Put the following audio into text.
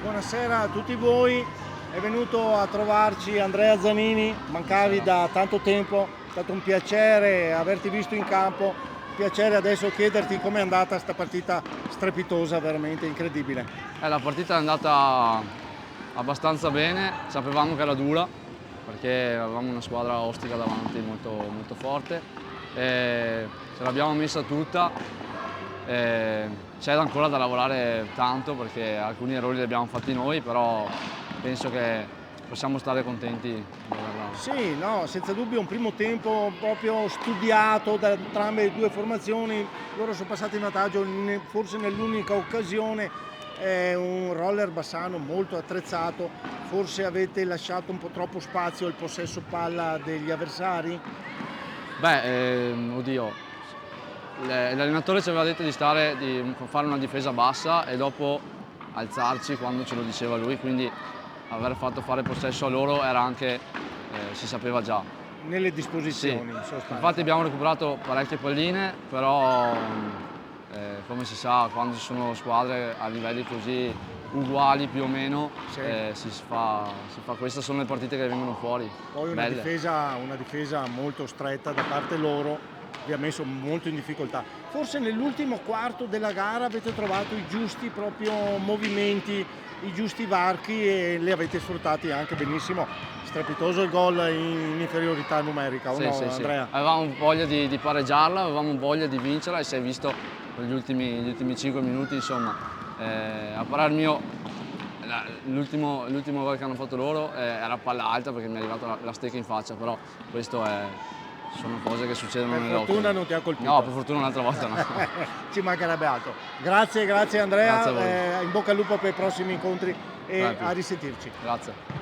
Buonasera a tutti voi, è venuto a trovarci Andrea Zanini, mancavi da tanto tempo, è stato un piacere averti visto in campo, piacere adesso chiederti com'è andata sta partita strepitosa, veramente incredibile. La partita è andata abbastanza bene, sapevamo che era dura perché avevamo una squadra ostica davanti molto forte, ce l'abbiamo messa tutta, c'è ancora da lavorare tanto perché alcuni errori li abbiamo fatti noi, però penso che possiamo stare contenti di averla. Sì, no, senza dubbio un primo tempo proprio studiato da entrambe le due formazioni, loro sono passati in vantaggio forse nell'unica occasione, è un roller Bassano molto attrezzato, forse avete lasciato un po' troppo spazio al possesso palla degli avversari? Oddio, l'allenatore ci aveva detto di fare una difesa bassa e dopo alzarci quando ce lo diceva lui, quindi aver fatto fare possesso a loro era anche, si sapeva già. Nelle Sì, disposizioni in sostanza. infatti abbiamo recuperato parecchie palline, però come si sa quando ci sono squadre a livelli così uguali più o meno, Sì. si fa, queste sono le partite che vengono fuori. Poi una difesa molto stretta da parte loro vi ha messo molto in difficoltà. Forse nell'ultimo quarto della gara avete trovato i giusti proprio movimenti, i giusti varchi e li avete sfruttati anche benissimo. Strepitoso il gol in inferiorità numerica, o Sì, no, sì, sì. Andrea? Avevamo voglia di pareggiarla, avevamo voglia di vincerla e si è visto negli ultimi 5 minuti, insomma. A parer mio, l'ultimo gol che hanno fatto loro era palla alta perché mi è arrivata la stecca in faccia, però questo sono cose che succedono Per nell'hockey. fortuna non ti ha colpito. No, per fortuna un'altra volta no. Ci mancherebbe altro. Grazie Andrea, Grazie a voi. in bocca al lupo per i prossimi incontri e Grazie. a risentirci. Grazie.